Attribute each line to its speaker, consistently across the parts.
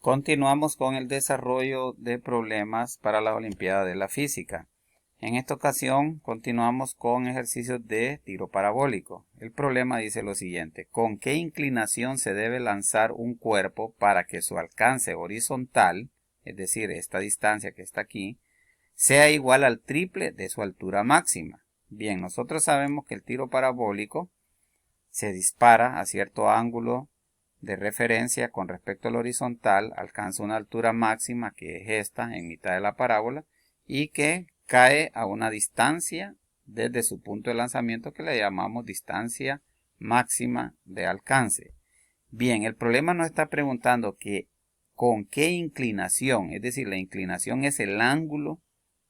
Speaker 1: Continuamos con el desarrollo de problemas para la Olimpiada de la Física. En esta ocasión continuamos con ejercicios de tiro parabólico. El problema dice lo siguiente: ¿con qué inclinación se debe lanzar un cuerpo para que su alcance horizontal, es decir, esta distancia que está aquí, sea igual al triple de su altura máxima? Bien, nosotros sabemos que el tiro parabólico se dispara a cierto ángulo de referencia con respecto al horizontal, alcanza una altura máxima que es esta en mitad de la parábola y que cae a una distancia desde su punto de lanzamiento que le llamamos distancia máxima de alcance. Bien, el problema nos está preguntando que con qué inclinación, es decir, la inclinación es el ángulo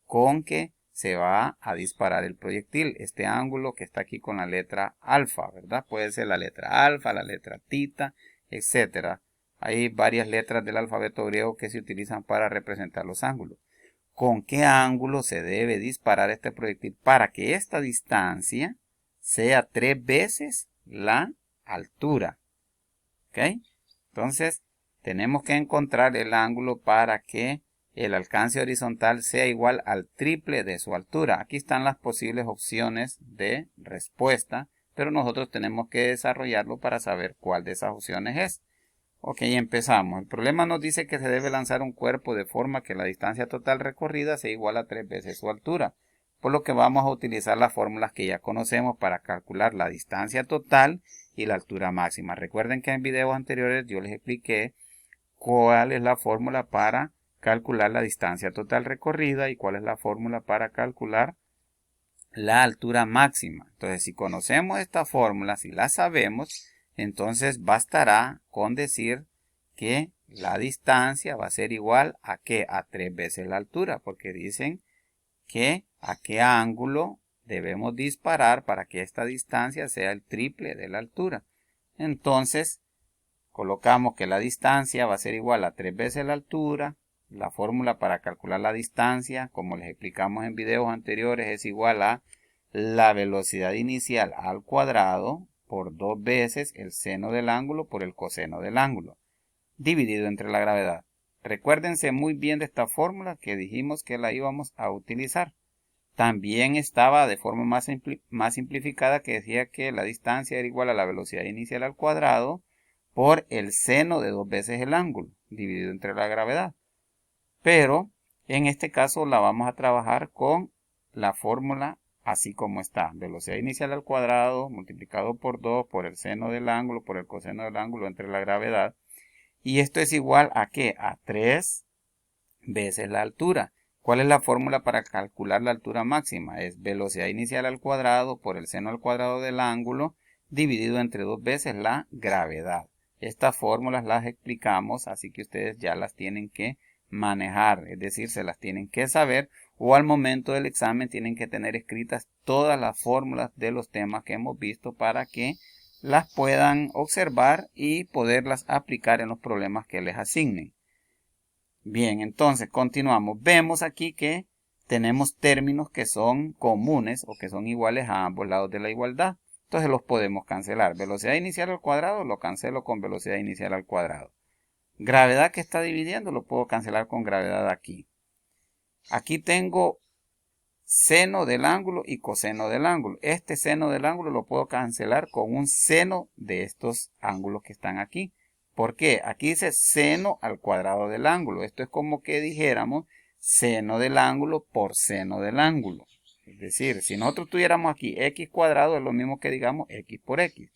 Speaker 1: con que se va a disparar el proyectil. Este ángulo que está aquí con la letra alfa, ¿verdad? Puede ser la letra alfa, la letra tita, etcétera. Hay varias letras del alfabeto griego que se utilizan para representar los ángulos. ¿Con qué ángulo se debe disparar este proyectil para que esta distancia sea 3 veces la altura? ¿Ok? Entonces, tenemos que encontrar el ángulo para que el alcance horizontal sea igual al triple de su altura. Aquí están las posibles opciones de respuesta, pero nosotros tenemos que desarrollarlo para saber cuál de esas opciones es. Ok, empezamos. El problema nos dice que se debe lanzar un cuerpo de forma que la distancia total recorrida sea igual a 3 veces su altura, por lo que vamos a utilizar las fórmulas que ya conocemos para calcular la distancia total y la altura máxima. Recuerden que en videos anteriores yo les expliqué cuál es la fórmula para calcular la distancia total recorrida y cuál es la fórmula para calcular la altura máxima. Entonces, si conocemos esta fórmula, si la sabemos, entonces bastará con decir que la distancia va a ser igual a ¿qué? A 3 veces la altura, porque dicen que a qué ángulo debemos disparar para que esta distancia sea el triple de la altura. Entonces, colocamos que la distancia va a ser igual a 3 veces la altura. La fórmula para calcular la distancia, como les explicamos en videos anteriores, es igual a la velocidad inicial al cuadrado por 2 veces el seno del ángulo por el coseno del ángulo, dividido entre la gravedad. Recuérdense muy bien de esta fórmula que dijimos que la íbamos a utilizar. También estaba de forma más simplificada que decía que la distancia era igual a la velocidad inicial al cuadrado por el seno de 2 veces el ángulo, dividido entre la gravedad. Pero en este caso la vamos a trabajar con la fórmula así como está. Velocidad inicial al cuadrado multiplicado por 2 por el seno del ángulo por el coseno del ángulo entre la gravedad. Y esto es igual a ¿qué? A 3 veces la altura. ¿Cuál es la fórmula para calcular la altura máxima? Es velocidad inicial al cuadrado por el seno al cuadrado del ángulo dividido entre 2 veces la gravedad. Estas fórmulas las explicamos, así que ustedes ya las tienen que manejar, es decir, se las tienen que saber o al momento del examen tienen que tener escritas todas las fórmulas de los temas que hemos visto para que las puedan observar y poderlas aplicar en los problemas que les asignen. Bien, entonces continuamos. Vemos aquí que tenemos términos que son comunes o que son iguales a ambos lados de la igualdad. Entonces los podemos cancelar. Velocidad inicial al cuadrado lo cancelo con velocidad inicial al cuadrado. Gravedad que está dividiendo lo puedo cancelar con gravedad aquí. Aquí tengo seno del ángulo y coseno del ángulo. Este seno del ángulo lo puedo cancelar con un seno de estos ángulos que están aquí. ¿Por qué? Aquí dice seno al cuadrado del ángulo. Esto es como que dijéramos seno del ángulo por seno del ángulo. Es decir, si nosotros tuviéramos aquí x cuadrado es lo mismo que digamos x por x.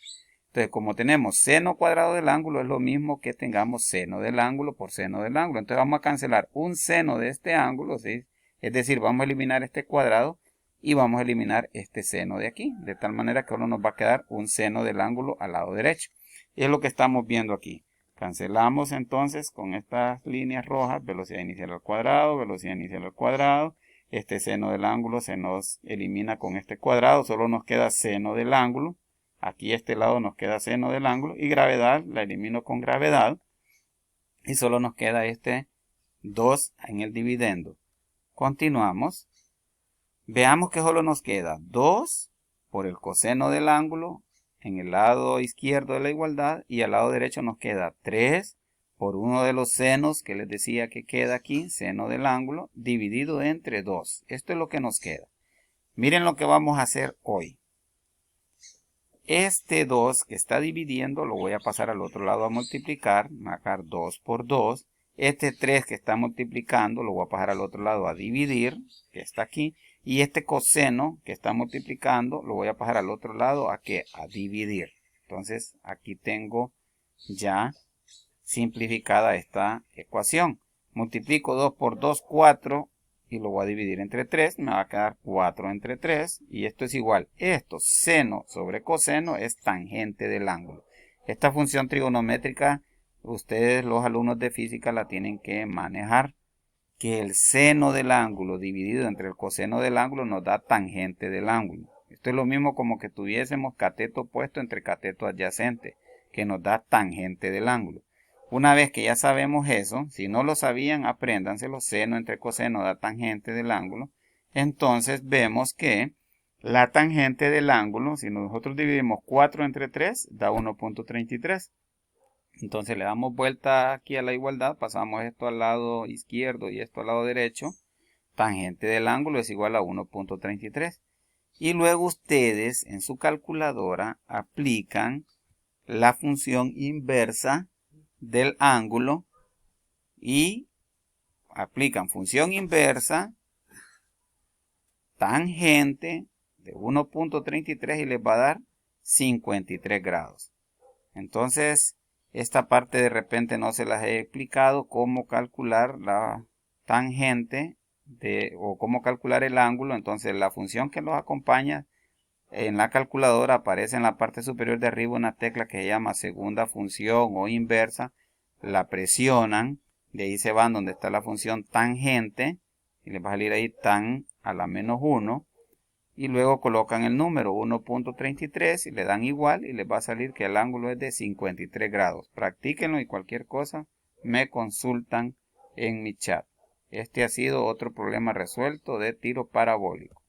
Speaker 1: Entonces, como tenemos seno cuadrado del ángulo, es lo mismo que tengamos seno del ángulo por seno del ángulo. Entonces vamos a cancelar un seno de este ángulo, ¿sí? Es decir, vamos a eliminar este cuadrado y vamos a eliminar este seno de aquí. De tal manera que solo nos va a quedar un seno del ángulo al lado derecho. Y es lo que estamos viendo aquí. Cancelamos entonces con estas líneas rojas, velocidad inicial al cuadrado, velocidad inicial al cuadrado. Este seno del ángulo se nos elimina con este cuadrado, solo nos queda seno del ángulo. Aquí a este lado nos queda seno del ángulo y gravedad la elimino con gravedad. Y solo nos queda este 2 en el dividendo. Continuamos. Veamos que solo nos queda 2 por el coseno del ángulo en el lado izquierdo de la igualdad y al lado derecho nos queda 3 por uno de los senos que les decía que queda aquí, seno del ángulo, dividido entre 2. Esto es lo que nos queda. Miren lo que vamos a hacer hoy. Este 2 que está dividiendo lo voy a pasar al otro lado a multiplicar, marcar 2 por 2. Este 3 que está multiplicando lo voy a pasar al otro lado a dividir, que está aquí. Y este coseno que está multiplicando lo voy a pasar al otro lado a ¿qué? A dividir. Entonces aquí tengo ya simplificada esta ecuación. Multiplico 2 por 2, 4. Y lo voy a dividir entre 3, me va a quedar 4 entre 3, y esto es igual. Esto, seno sobre coseno, es tangente del ángulo. Esta función trigonométrica, ustedes los alumnos de física la tienen que manejar, que el seno del ángulo dividido entre el coseno del ángulo nos da tangente del ángulo. Esto es lo mismo como que tuviésemos cateto opuesto entre cateto adyacente, que nos da tangente del ángulo. Una vez que ya sabemos eso, si no lo sabían, apréndanselo, seno entre coseno da tangente del ángulo. Entonces vemos que la tangente del ángulo, si nosotros dividimos 4 entre 3, da 1.33. Entonces le damos vuelta aquí a la igualdad, pasamos esto al lado izquierdo y esto al lado derecho. Tangente del ángulo es igual a 1.33. Y luego ustedes en su calculadora aplican la función inversa del ángulo y aplican función inversa tangente de 1.33 y les va a dar 53 grados. Entonces esta parte de repente no se las he explicado cómo calcular la tangente o cómo calcular el ángulo. Entonces la función que los acompaña en la calculadora aparece en la parte superior de arriba una tecla que se llama segunda función o inversa. La presionan, de ahí se van donde está la función tangente y les va a salir ahí tan a la menos 1 y luego colocan el número 1.33 y le dan igual y les va a salir que el ángulo es de 53 grados. Practíquenlo y cualquier cosa me consultan en mi chat. Este ha sido otro problema resuelto de tiro parabólico.